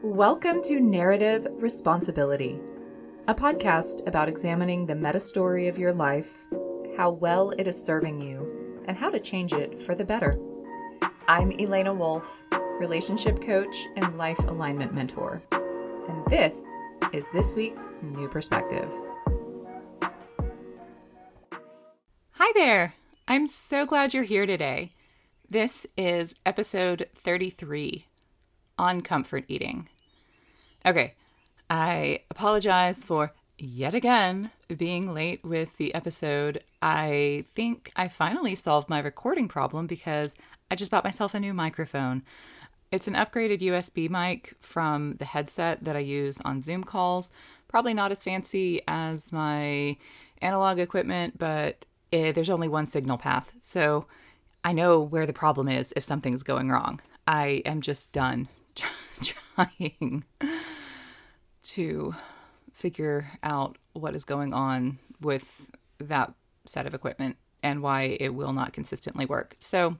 Welcome to Narrative Responsibility, a podcast about examining the meta story of your life, how well it is serving you, and how to change it for the better. I'm Elena Wolf, relationship coach and life alignment mentor, and this is this week's New Perspective. Hi there! I'm so glad you're here today. This is episode 33 on comfort eating. Okay, I apologize for yet again being late with the episode. I think I finally solved my recording problem because I just bought myself a new microphone. It's an upgraded USB mic from the headset that I use on Zoom calls. Probably not as fancy as my analog equipment, but there's only one signal path. So I know where the problem is if something's going wrong. I am just done trying to figure out what is going on with that set of equipment and why it will not consistently work. So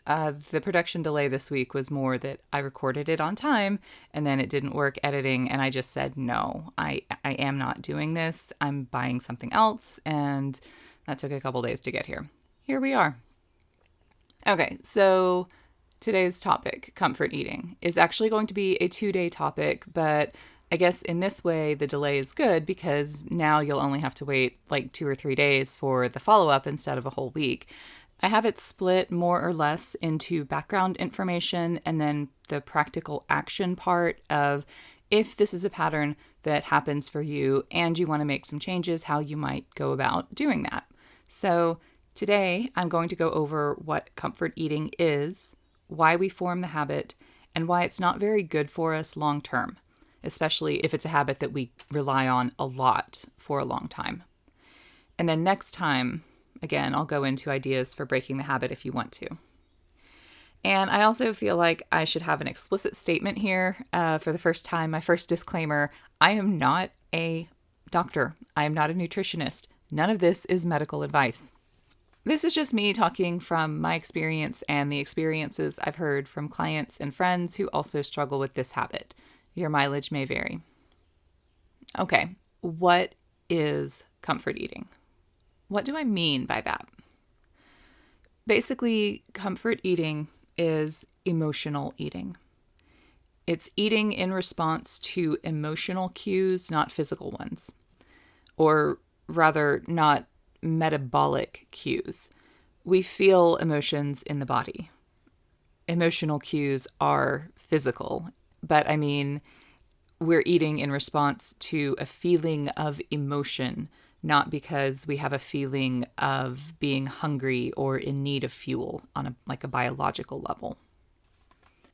the production delay this week was more that I recorded it on time and then it didn't work editing, and I just said, no, I am not doing this. I'm buying something else, and that took a couple days to get here. Here we are. Okay, so today's topic, comfort eating, is actually going to be a 2-day topic, but I guess in this way, the delay is good because now you'll only have to wait like 2 or 3 days for the follow-up instead of a whole week. I have it split more or less into background information and then the practical action part of if this is a pattern that happens for you and you want to make some changes, how you might go about doing that. So today I'm going to go over what comfort eating is, why we form the habit, and why it's not very good for us long term, especially if it's a habit that we rely on a lot for a long time. And then next time, again, I'll go into ideas for breaking the habit if you want to. And I also feel like I should have an explicit statement here for the first time. My first disclaimer, I am not a doctor. I am not a nutritionist. None of this is medical advice. This is just me talking from my experience and the experiences I've heard from clients and friends who also struggle with this habit. Your mileage may vary. Okay, what is comfort eating? What do I mean by that? Basically, comfort eating is emotional eating. It's eating in response to emotional cues, not physical ones. Or rather, not metabolic cues. We feel emotions in the body. Emotional cues are physical, but I mean, we're eating in response to a feeling of emotion, not because we have a feeling of being hungry or in need of fuel on a biological level.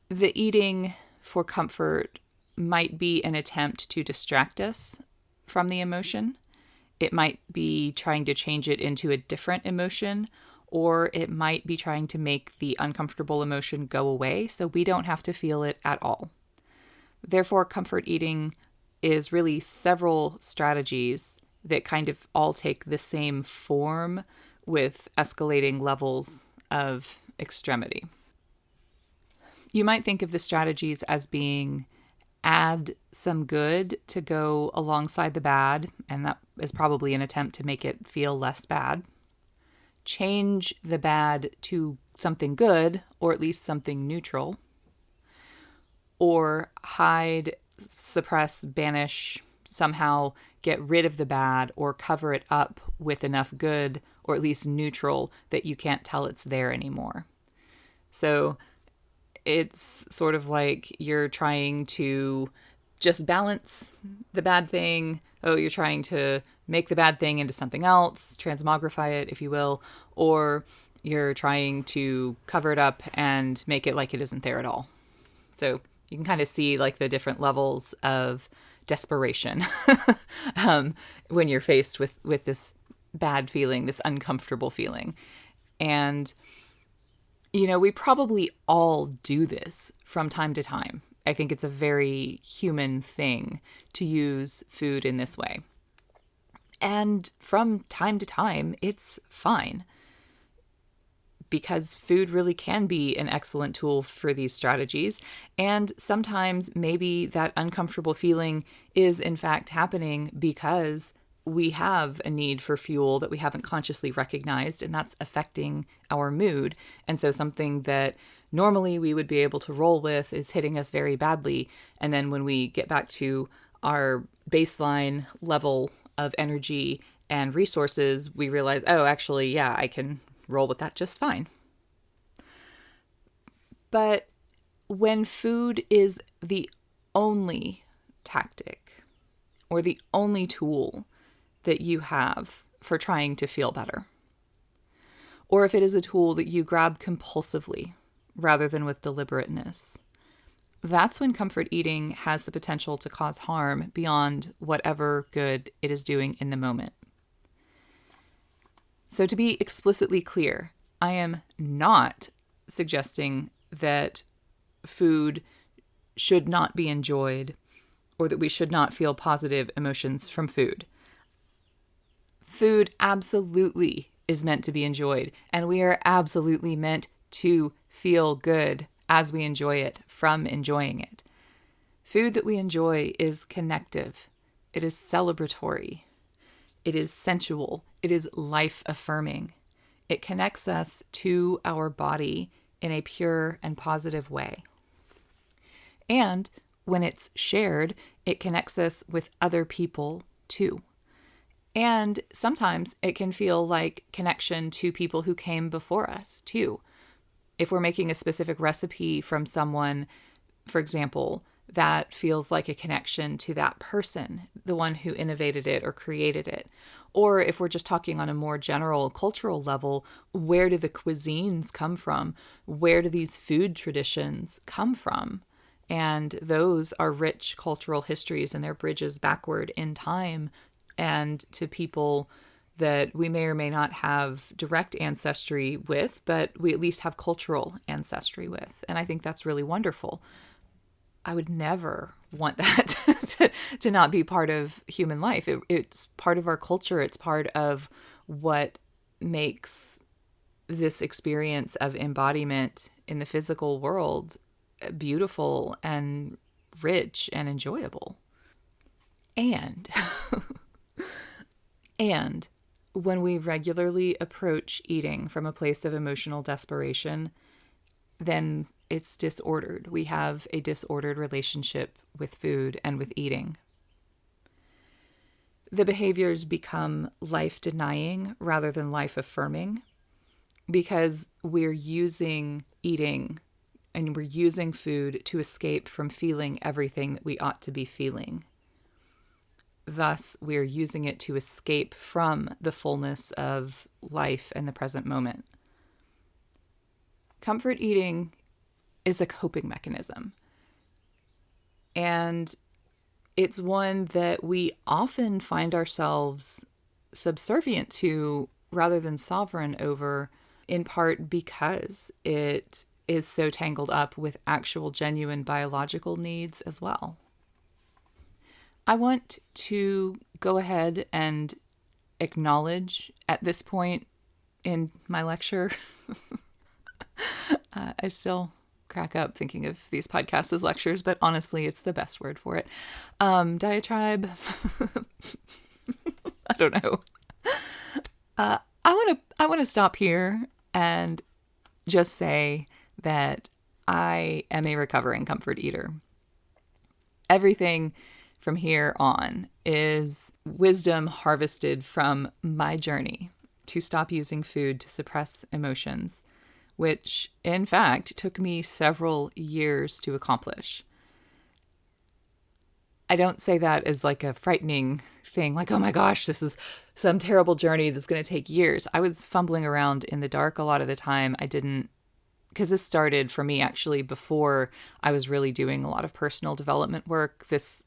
The eating for comfort might be an attempt to distract us from the emotion. It might be trying to change it into a different emotion, or it might be trying to make the uncomfortable emotion go away so we don't have to feel it at all. Therefore, comfort eating is really several strategies that kind of all take the same form with escalating levels of extremity. You might think of the strategies as being add some good to go alongside the bad, and that is probably an attempt to make it feel less bad. Change the bad to something good, or at least something neutral. Or hide, suppress, banish, somehow get rid of the bad or cover it up with enough good, or at least neutral, that you can't tell it's there anymore. So it's sort of like you're trying to just balance the bad thing. Oh, you're trying to make the bad thing into something else, transmogrify it, if you will, or you're trying to cover it up and make it like it isn't there at all. So you can kind of see like the different levels of desperation when you're faced with this bad feeling, this uncomfortable feeling. And you know, we probably all do this from time to time. I think it's a very human thing to use food in this way. And from time to time, it's fine. because food really can be an excellent tool for these strategies. And sometimes maybe that uncomfortable feeling is in fact happening because we have a need for fuel that we haven't consciously recognized, and that's affecting our mood. And so something that normally we would be able to roll with is hitting us very badly. And then when we get back to our baseline level of energy and resources, we realize, oh, actually, yeah, I can roll with that just fine. But when food is the only tactic or the only tool that you have for trying to feel better, or if it is a tool that you grab compulsively rather than with deliberateness, that's when comfort eating has the potential to cause harm beyond whatever good it is doing in the moment. So to be explicitly clear, I am not suggesting that food should not be enjoyed or that we should not feel positive emotions from food. Food absolutely is meant to be enjoyed, and we are absolutely meant to feel good as we enjoy it from enjoying it. Food that we enjoy is connective. It is celebratory. It is sensual. It is life-affirming. It connects us to our body in a pure and positive way. And when it's shared, it connects us with other people too. And sometimes it can feel like connection to people who came before us too. If we're making a specific recipe from someone, for example, that feels like a connection to that person, the one who innovated it or created it. Or if we're just talking on a more general cultural level, where do the cuisines come from? Where do these food traditions come from? And those are rich cultural histories, and they're bridges backward in time and to people that we may or may not have direct ancestry with, but we at least have cultural ancestry with. And I think that's really wonderful. I would never want that to not be part of human life. It's part of our culture. It's part of what makes this experience of embodiment in the physical world beautiful and rich and enjoyable. And when we regularly approach eating from a place of emotional desperation, then it's disordered. We have a disordered relationship with food and with eating. The behaviors become life-denying rather than life-affirming because we're using eating and we're using food to escape from feeling everything that we ought to be feeling. Thus, we're using it to escape from the fullness of life and the present moment. Comfort eating is a coping mechanism. And it's one that we often find ourselves subservient to rather than sovereign over, in part because it is so tangled up with actual genuine biological needs as well. I want to go ahead and acknowledge at this point in my lecture, I still crack up thinking of these podcasts as lectures, but honestly, it's the best word for it. Diatribe. I don't know. I want to stop here and just say that I am a recovering comfort eater. Everything from here on is wisdom harvested from my journey to stop using food to suppress emotions, which in fact took me several years to accomplish. I don't say that as like a frightening thing, like, oh my gosh, this is some terrible journey that's going to take years. I was fumbling around in the dark a lot of the time. Because this started for me actually before I was really doing a lot of personal development work. This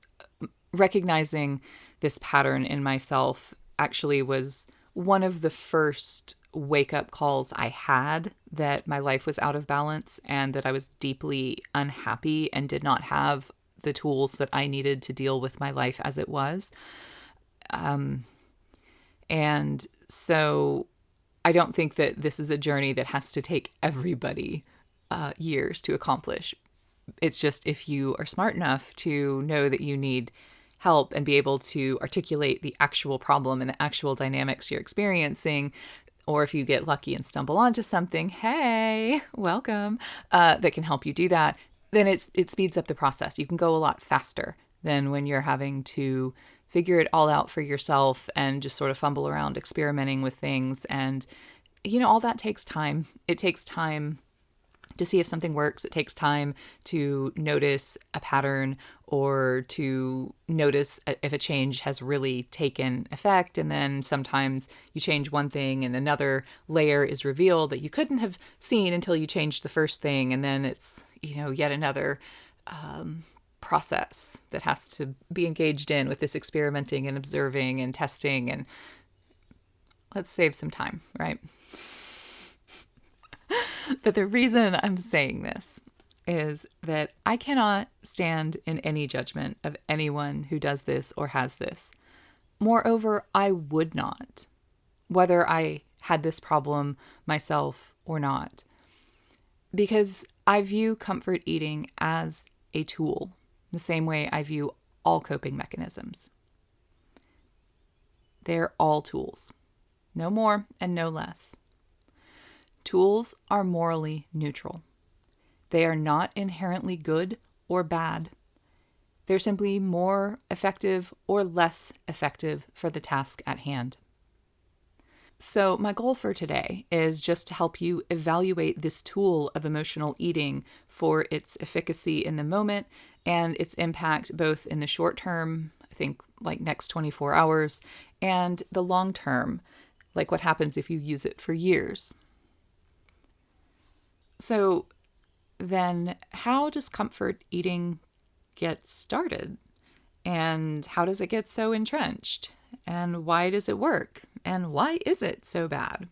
recognizing this pattern in myself actually was one of the first wake-up calls I had that my life was out of balance and that I was deeply unhappy and did not have the tools that I needed to deal with my life as it was. And so I don't think that this is a journey that has to take everybody years to accomplish. It's just if you are smart enough to know that you need help and be able to articulate the actual problem and the actual dynamics you're experiencing, or if you get lucky and stumble onto something, hey, welcome, that can help you do that, then it speeds up the process. You can go a lot faster than when you're having to figure it all out for yourself and just sort of fumble around experimenting with things. And, all that takes time. It takes time to see if something works. It takes time to notice a pattern or to notice if a change has really taken effect. And then sometimes you change one thing and another layer is revealed that you couldn't have seen until you changed the first thing. And then it's, yet another process that has to be engaged in with this experimenting and observing and testing. And let's save some time, right? But the reason I'm saying this is that I cannot stand in any judgment of anyone who does this or has this. Moreover, I would not, whether I had this problem myself or not, because I view comfort eating as a tool, the same way I view all coping mechanisms. They're all tools, no more and no less. Tools are morally neutral. They are not inherently good or bad. They're simply more effective or less effective for the task at hand. So my goal for today is just to help you evaluate this tool of emotional eating for its efficacy in the moment and its impact both in the short term, I think like next 24 hours, and the long term, like what happens if you use it for years. So then how does comfort eating get started? And how does it get so entrenched? And why does it work? And why is it so bad?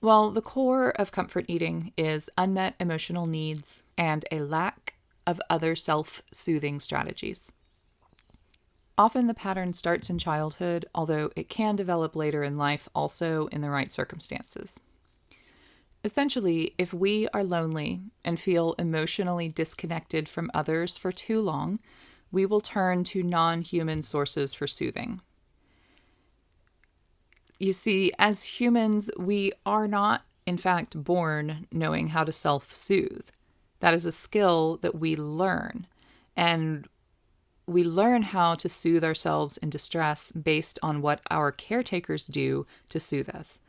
Well, the core of comfort eating is unmet emotional needs and a lack of other self-soothing strategies. Often the pattern starts in childhood, although it can develop later in life also in the right circumstances. Essentially, if we are lonely and feel emotionally disconnected from others for too long, we will turn to non-human sources for soothing. You see, as humans, we are not, in fact, born knowing how to self-soothe. That is a skill that we learn, and we learn how to soothe ourselves in distress based on what our caretakers do to soothe us.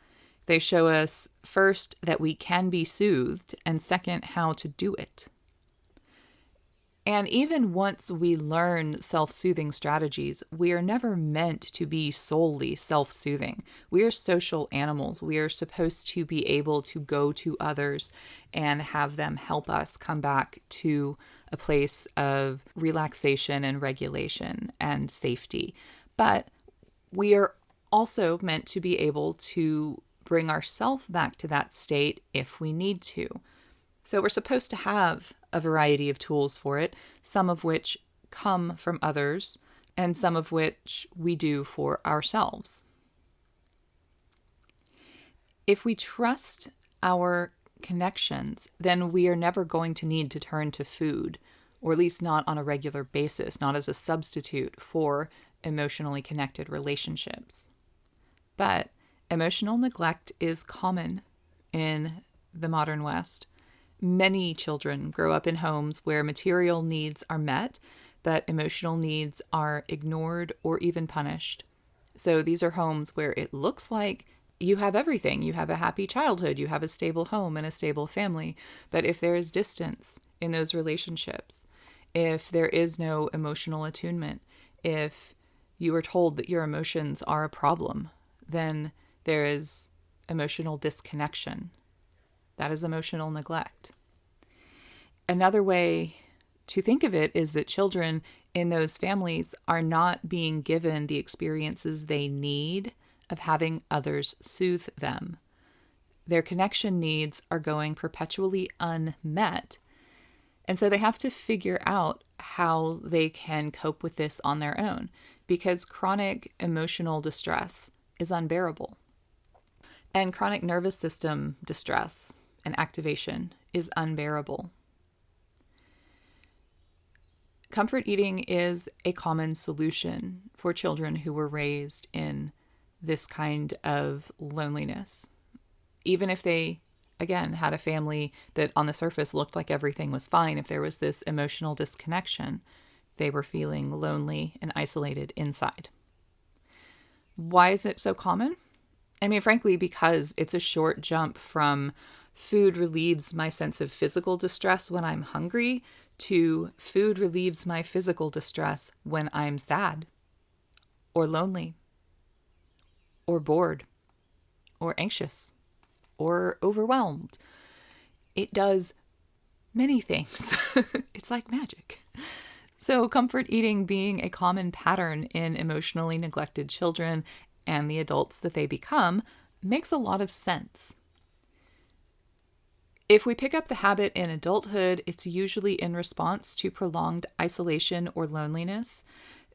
They show us, first, that we can be soothed, and second, how to do it. And even once we learn self-soothing strategies, we are never meant to be solely self-soothing. We are social animals. We are supposed to be able to go to others and have them help us come back to a place of relaxation and regulation and safety. But we are also meant to be able to bring ourselves back to that state if we need to. So we're supposed to have a variety of tools for it, some of which come from others and some of which we do for ourselves. If we trust our connections, then we are never going to need to turn to food, or at least not on a regular basis, not as a substitute for emotionally connected relationships. But emotional neglect is common in the modern West. Many children grow up in homes where material needs are met, but emotional needs are ignored or even punished. So these are homes where it looks like you have everything. You have a happy childhood, you have a stable home and a stable family. But if there is distance in those relationships, if there is no emotional attunement, if you are told that your emotions are a problem, then there is emotional disconnection. That is emotional neglect. Another way to think of it is that children in those families are not being given the experiences they need of having others soothe them. Their connection needs are going perpetually unmet. And so they have to figure out how they can cope with this on their own, because chronic emotional distress is unbearable. And chronic nervous system distress and activation is unbearable. Comfort eating is a common solution for children who were raised in this kind of loneliness. Even if they, again, had a family that on the surface looked like everything was fine, if there was this emotional disconnection, they were feeling lonely and isolated inside. Why is it so common? I mean, frankly, because it's a short jump from food relieves my sense of physical distress when I'm hungry to food relieves my physical distress when I'm sad or lonely or bored or anxious or overwhelmed. It does many things. It's like magic. So comfort eating being a common pattern in emotionally neglected children and the adults that they become makes a lot of sense. If we pick up the habit in adulthood, it's usually in response to prolonged isolation or loneliness.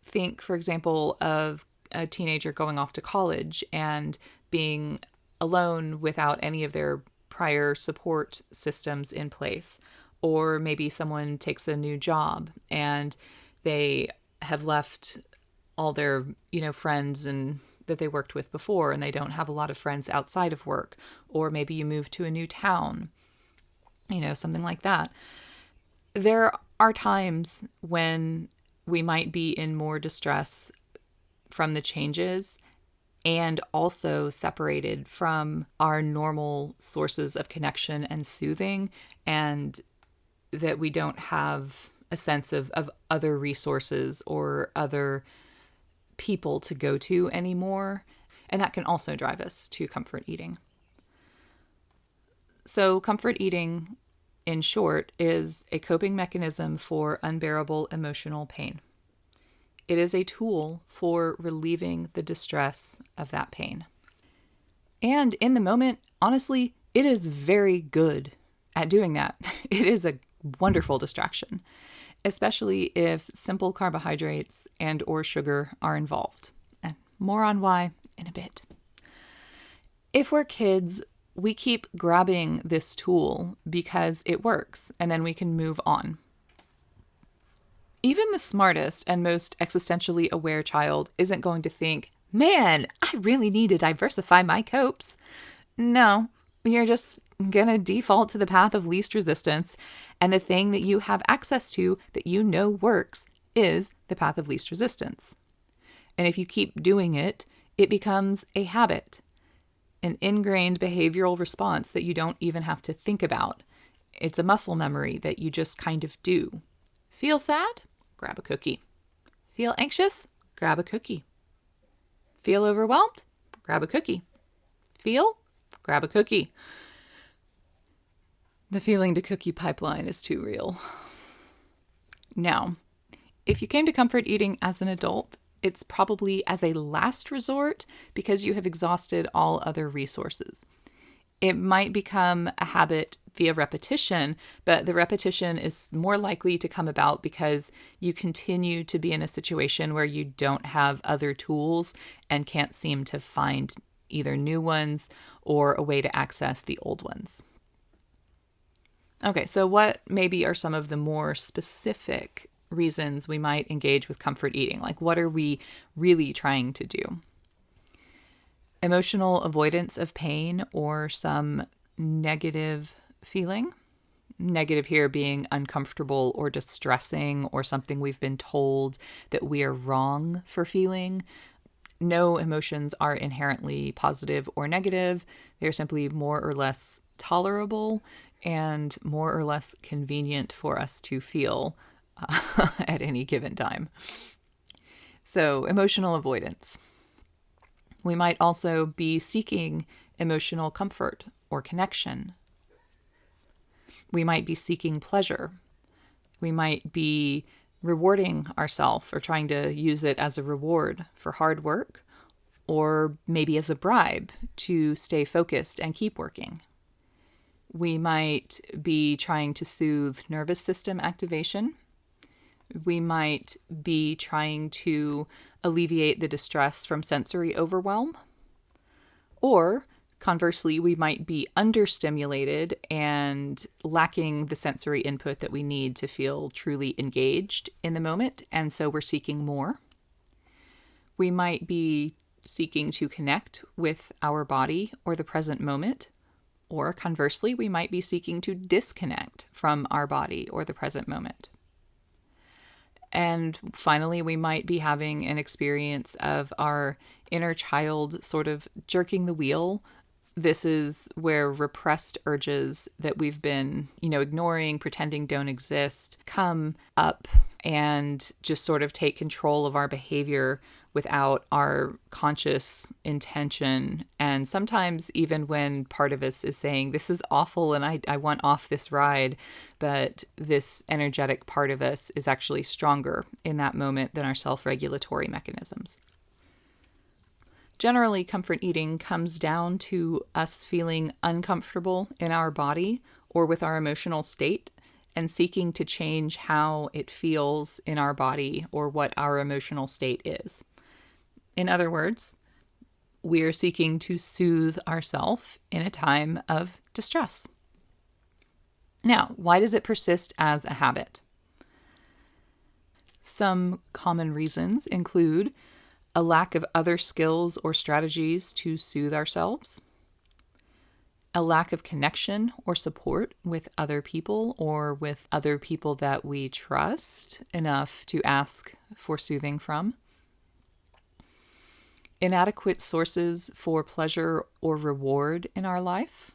Think, for example, of a teenager going off to college and being alone without any of their prior support systems in place. Or maybe someone takes a new job and they have left all their, friends and that they worked with before, and they don't have a lot of friends outside of work. Or maybe you move to a new town, something like that. There are times when we might be in more distress from the changes and also separated from our normal sources of connection and soothing, and that we don't have a sense of other resources or other people to go to anymore. And that can also drive us to comfort eating. So comfort eating, in short, is a coping mechanism for unbearable emotional pain. It is a tool for relieving the distress of that pain. And in the moment, honestly, it is very good at doing that. It is a wonderful distraction, especially if simple carbohydrates and or sugar are involved. And more on why in a bit. If we're kids, we keep grabbing this tool because it works, and then we can move on. Even the smartest and most existentially aware child isn't going to think, man, I really need to diversify my copes. No, you're just going to default to the path of least resistance, and the thing that you have access to that you know works is the path of least resistance. And if you keep doing it, it becomes a habit, an ingrained behavioral response that you don't even have to think about. It's a muscle memory that you just kind of do. Feel sad? Grab a cookie. Feel anxious? Grab a cookie. Feel overwhelmed? Grab a cookie. Feel? Grab a cookie. The feeling to cookie pipeline is too real. Now, if you came to comfort eating as an adult, it's probably as a last resort because you have exhausted all other resources. It might become a habit via repetition, but the repetition is more likely to come about because you continue to be in a situation where you don't have other tools and can't seem to find either new ones or a way to access the old ones. Okay, so what maybe are some of the more specific reasons we might engage with comfort eating? Like, what are we really trying to do? Emotional avoidance of pain or some negative feeling. Negative here being uncomfortable or distressing or something we've been told that we are wrong for feeling. No emotions are inherently positive or negative. They're simply more or less tolerable and more or less convenient for us to feel at any given time. So, emotional avoidance. We might also be seeking emotional comfort or connection. We might be seeking pleasure. We might be rewarding ourselves or trying to use it as a reward for hard work, or maybe as a bribe to stay focused and keep working. We might be trying to soothe nervous system activation. We might be trying to alleviate the distress from sensory overwhelm. Or Conversely, we might be understimulated and lacking the sensory input that we need to feel truly engaged in the moment, and so we're seeking more. We might be seeking to connect with our body or the present moment, or conversely, we might be seeking to disconnect from our body or the present moment. And finally, we might be having an experience of our inner child sort of jerking the wheel. This is where repressed urges that we've been, ignoring, pretending don't exist, come up and just sort of take control of our behavior without our conscious intention. And sometimes even when part of us is saying, this is awful and I want off this ride, but this energetic part of us is actually stronger in that moment than our self-regulatory mechanisms. Generally, comfort eating comes down to us feeling uncomfortable in our body or with our emotional state and seeking to change how it feels in our body or what our emotional state is. In other words, we are seeking to soothe ourselves in a time of distress. Now, why does it persist as a habit? Some common reasons include a lack of other skills or strategies to soothe ourselves, a lack of connection or support with other people or with other people that we trust enough to ask for soothing from, inadequate sources for pleasure or reward in our life.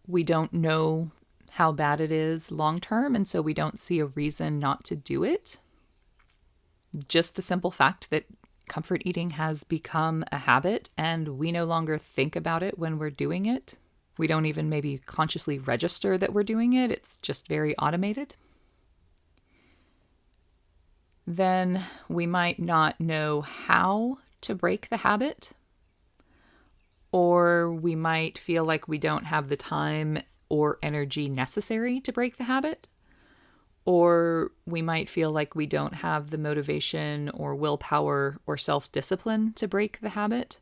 We don't know how bad it is long term, and so we don't see a reason not to do it. Just the simple fact that comfort eating has become a habit and we no longer think about it when we're doing it. We don't even maybe consciously register that we're doing it. It's just very automated. Then we might not know how to break the habit, or we might feel like we don't have the time or energy necessary to break the habit, or we might feel like we don't have the motivation or willpower or self-discipline to break the habit.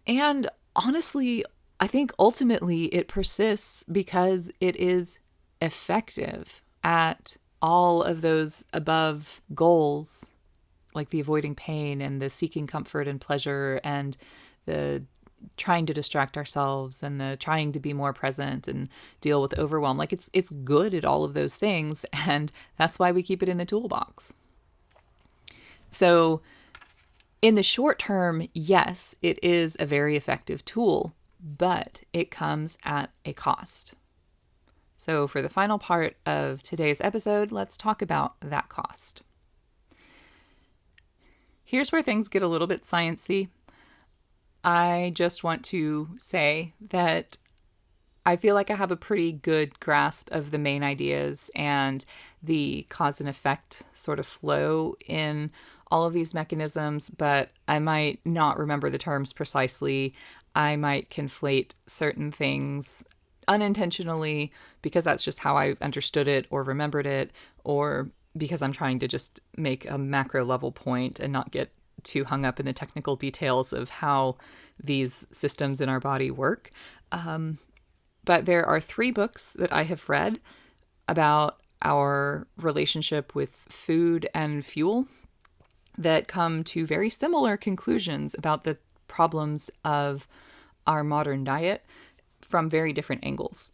And honestly, I think ultimately it persists because it is effective at all of those above goals, like the avoiding pain and the seeking comfort and pleasure and the trying to distract ourselves and the trying to be more present and deal with overwhelm. Like it's good at all of those things, and that's why we keep it in the toolbox. So in the short term, yes, it is a very effective tool, but it comes at a cost. So for the final part of today's episode, let's talk about that cost. Here's where things get a little bit sciencey. I just want to say that I feel like I have a pretty good grasp of the main ideas and the cause and effect sort of flow in all of these mechanisms, but I might not remember the terms precisely. I might conflate certain things unintentionally because that's just how I understood it or remembered it, or because I'm trying to just make a macro level point and not get too hung up in the technical details of how these systems in our body work. But there are 3 books that I have read about our relationship with food and fuel that come to very similar conclusions about the problems of our modern diet from very different angles.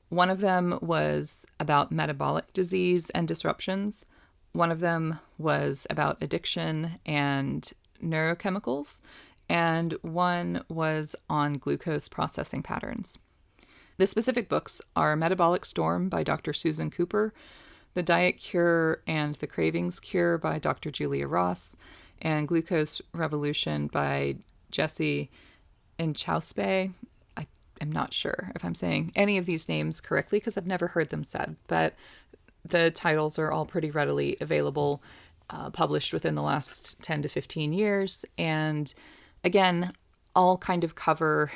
One of them was about metabolic disease and disruptions. One of them was about addiction and neurochemicals. And one was on glucose processing patterns. The specific books are Metabolic Storm by Dr. Susan Cooper, The Diet Cure and the Cravings Cure by Dr. Julia Ross, and Glucose Revolution by Jesse Inchauspe. I am not sure if I'm saying any of these names correctly because I've never heard them said, but the titles are all pretty readily available, published within the last 10 to 15 years. And again, all kind of cover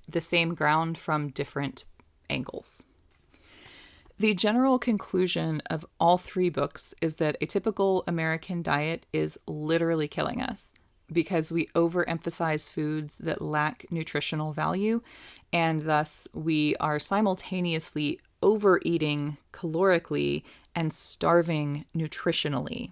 the same ground from different angles. The general conclusion of all 3 books is that a typical American diet is literally killing us. because we overemphasize foods that lack nutritional value, and thus we are simultaneously overeating calorically and starving nutritionally.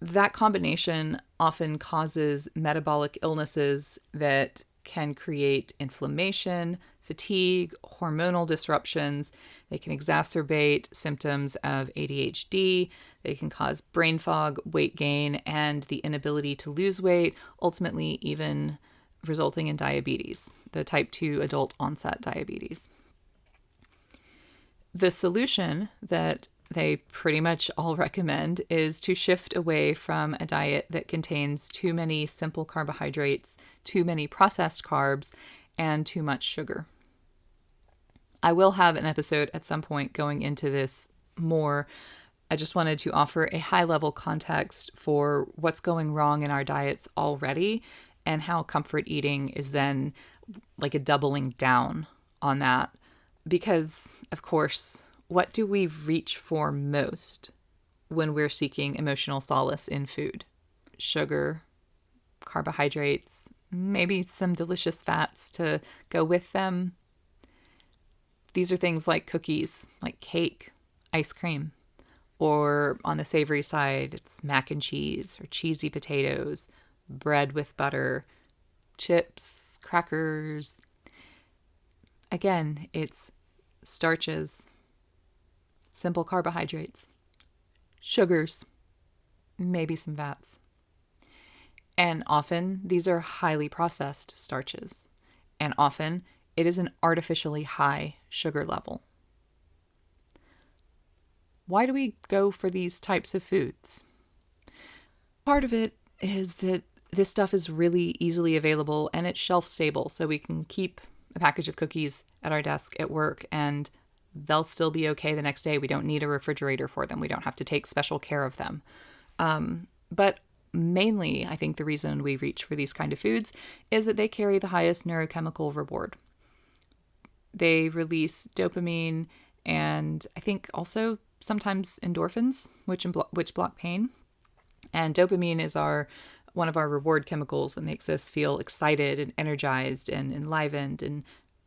That combination often causes metabolic illnesses that can create inflammation, fatigue, hormonal disruptions. They can exacerbate symptoms of ADHD. They can cause brain fog, weight gain, and the inability to lose weight, ultimately even resulting in diabetes, the type 2 adult onset diabetes. The solution that they pretty much all recommend is to shift away from a diet that contains too many simple carbohydrates, too many processed carbs, and too much sugar. I will have an episode at some point going into this more. I just wanted to offer a high-level context for what's going wrong in our diets already and how comfort eating is then like a doubling down on that. Because, of course, what do we reach for most when we're seeking emotional solace in food? Sugar, carbohydrates, maybe some delicious fats to go with them. These are things like cookies, like cake, ice cream, or on the savory side, it's mac and cheese or cheesy potatoes, bread with butter, chips, crackers. Again, it's starches, simple carbohydrates, sugars, maybe some fats. And often these are highly processed starches. And often it is an artificially high sugar level. Why do we go for these types of foods? Part of it is that this stuff is really easily available and it's shelf stable, so we can keep a package of cookies at our desk at work and they'll still be okay the next day. We don't need a refrigerator for them. We don't have to take special care of them. But mainly, I think the reason we reach for these kind of foods is that they carry the highest neurochemical reward. They release dopamine and I think also sometimes endorphins, which block pain. And dopamine is one of our reward chemicals that makes us feel excited and energized and enlivened and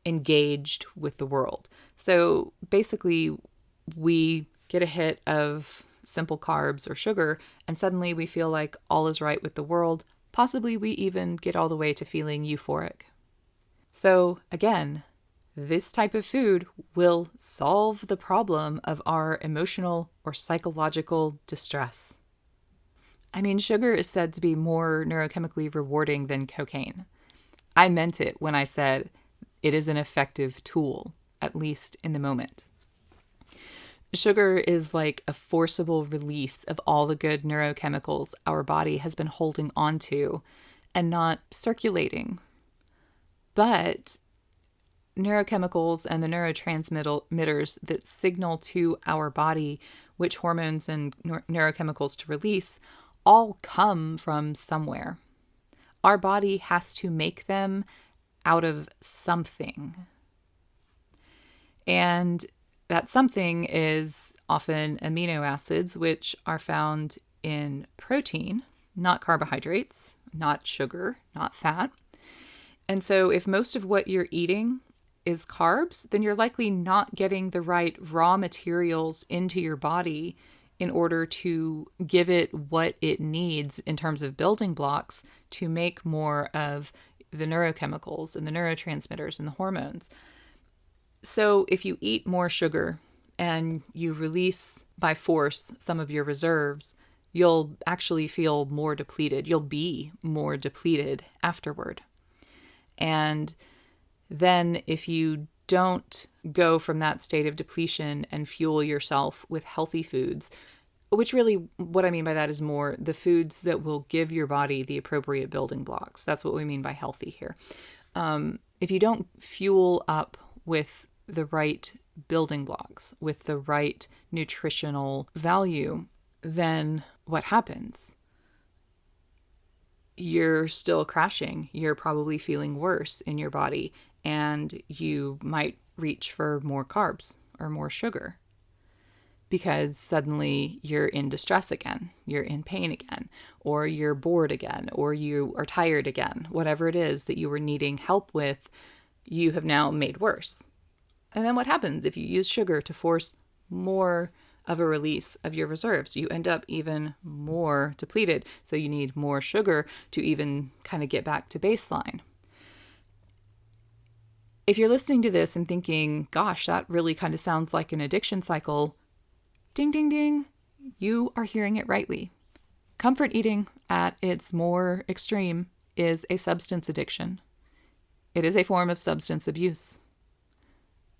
engaged with the world. So basically, we get a hit of simple carbs or sugar, and suddenly we feel like all is right with the world. Possibly we even get all the way to feeling euphoric. So again, this type of food will solve the problem of our emotional or psychological distress. I mean, sugar is said to be more neurochemically rewarding than cocaine. I meant it when I said it is an effective tool, at least in the moment. Sugar is like a forcible release of all the good neurochemicals our body has been holding onto and not circulating. But neurochemicals and the neurotransmitters that signal to our body which hormones and neurochemicals to release all come from somewhere. Our body has to make them out of something. And that something is often amino acids, which are found in protein, not carbohydrates, not sugar, not fat. And so if most of what you're eating is carbs, then you're likely not getting the right raw materials into your body in order to give it what it needs in terms of building blocks to make more of the neurochemicals and the neurotransmitters and the hormones. So if you eat more sugar and you release by force some of your reserves, you'll actually feel more depleted. You'll be more depleted afterward. And then if you don't go from that state of depletion and fuel yourself with healthy foods, which really what I mean by that is more the foods that will give your body the appropriate building blocks. That's what we mean by healthy here. If you don't fuel up with the right building blocks, with the right nutritional value, then what happens? You're still crashing. You're probably feeling worse in your body, and you might reach for more carbs or more sugar because suddenly you're in distress again, you're in pain again, or you're bored again, or you are tired again. Whatever it is that you were needing help with, you have now made worse. And then what happens if you use sugar to force more of a release of your reserves? You end up even more depleted. So you need more sugar to even kind of get back to baseline. If you're listening to this and thinking, gosh, that really kind of sounds like an addiction cycle, ding, ding, ding, you are hearing it rightly. Comfort eating at its more extreme is a substance addiction. It is a form of substance abuse.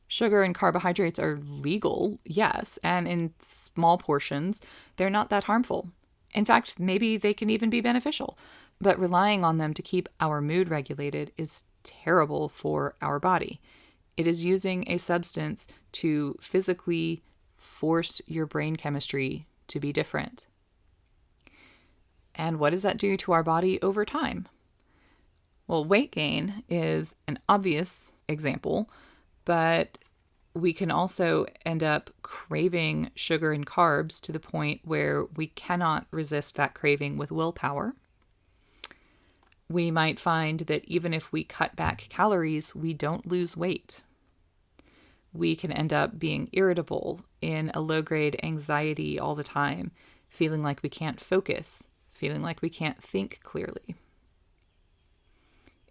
Sugar and carbohydrates are legal, yes, and in small portions, they're not that harmful. In fact, maybe they can even be beneficial. But relying on them to keep our mood regulated is terrible for our body. It is using a substance to physically force your brain chemistry to be different. And what does that do to our body over time? Well, weight gain is an obvious example, but we can also end up craving sugar and carbs to the point where we cannot resist that craving with willpower. We might find that even if we cut back calories, we don't lose weight. We can end up being irritable, in a low-grade anxiety all the time, feeling like we can't focus, feeling like we can't think clearly.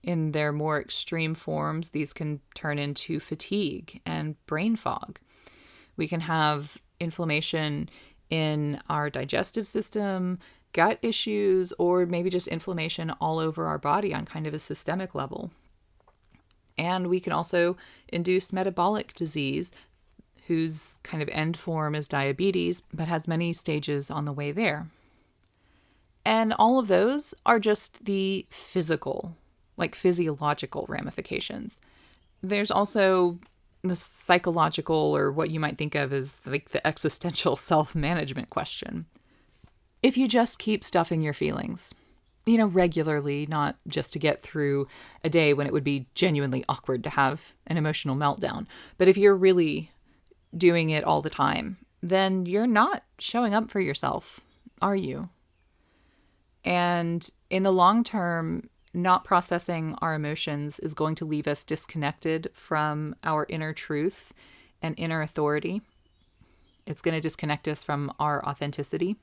In their more extreme forms, these can turn into fatigue and brain fog. We can have inflammation in our digestive system, gut issues, or maybe just inflammation all over our body on kind of a systemic level. And we can also induce metabolic disease, whose kind of end form is diabetes, but has many stages on the way there. And all of those are just the physical, like physiological ramifications. There's also the psychological, or what you might think of as like the existential self-management question. If you just keep stuffing your feelings, regularly, not just to get through a day when it would be genuinely awkward to have an emotional meltdown, but if you're really doing it all the time, then you're not showing up for yourself, are you? And in the long term, not processing our emotions is going to leave us disconnected from our inner truth and inner authority. It's going to disconnect us from our authenticity.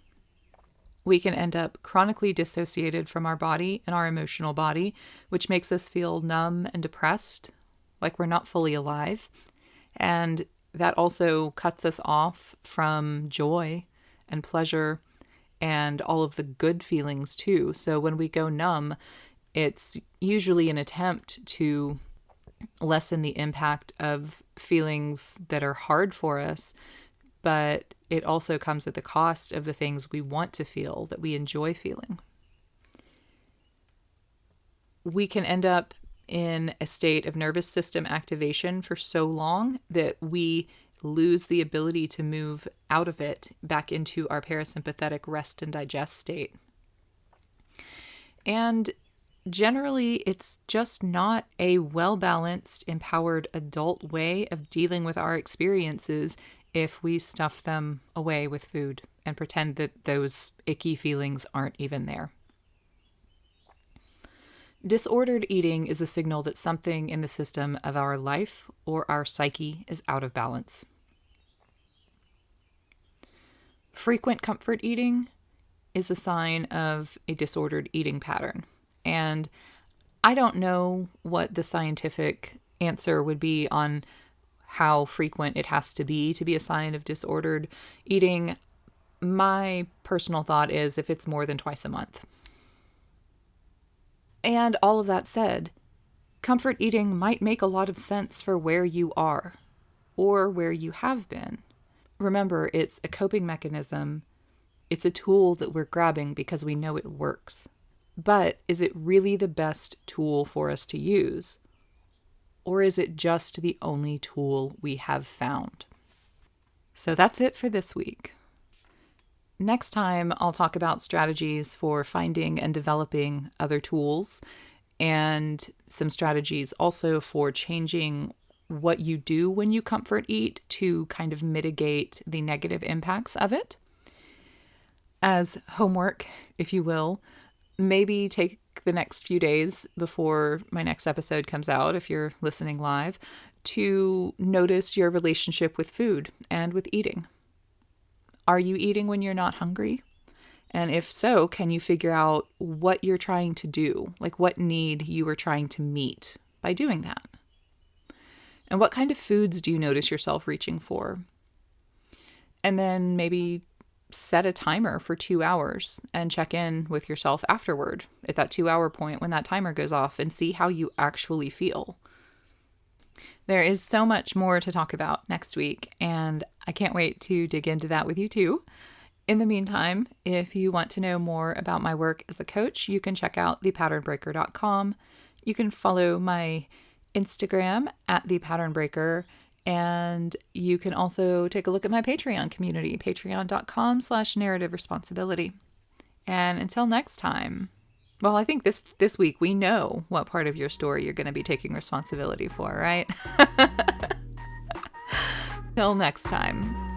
We can end up chronically dissociated from our body and our emotional body, which makes us feel numb and depressed, like we're not fully alive. And that also cuts us off from joy and pleasure and all of the good feelings too. So when we go numb, it's usually an attempt to lessen the impact of feelings that are hard for us, but it also comes at the cost of the things we want to feel, that we enjoy feeling. We can end up in a state of nervous system activation for so long that we lose the ability to move out of it back into our parasympathetic rest and digest state. And generally, it's just not a well-balanced, empowered adult way of dealing with our experiences if we stuff them away with food and pretend that those icky feelings aren't even there. Disordered eating is a signal that something in the system of our life or our psyche is out of balance. Frequent comfort eating is a sign of a disordered eating pattern. And I don't know what the scientific answer would be on how frequent it has to be a sign of disordered eating. My personal thought is if it's more than twice a month. And all of that said, comfort eating might make a lot of sense for where you are or where you have been. Remember, it's a coping mechanism. It's a tool that we're grabbing because we know it works. But is it really the best tool for us to use? Or is it just the only tool we have found? So that's it for this week. Next time, I'll talk about strategies for finding and developing other tools, and some strategies also for changing what you do when you comfort eat to kind of mitigate the negative impacts of it. As homework, if you will, maybe take the next few days before my next episode comes out, if you're listening live, to notice your relationship with food and with eating. Are you eating when you're not hungry? And if so, can you figure out what you're trying to do? Like what need you are trying to meet by doing that? And what kind of foods do you notice yourself reaching for? And then maybe set a timer for 2 hours and check in with yourself afterward at that 2-hour point when that timer goes off and see how you actually feel. There is so much more to talk about next week, and I can't wait to dig into that with you too. In the meantime, if you want to know more about my work as a coach, you can check out thepatternbreaker.com. You can follow my Instagram at thepatternbreaker, and you can also take a look at my Patreon community, patreon.com/narrative responsibility. And until next time, well, I think this week we know what part of your story you're going to be taking responsibility for, right? Till next time.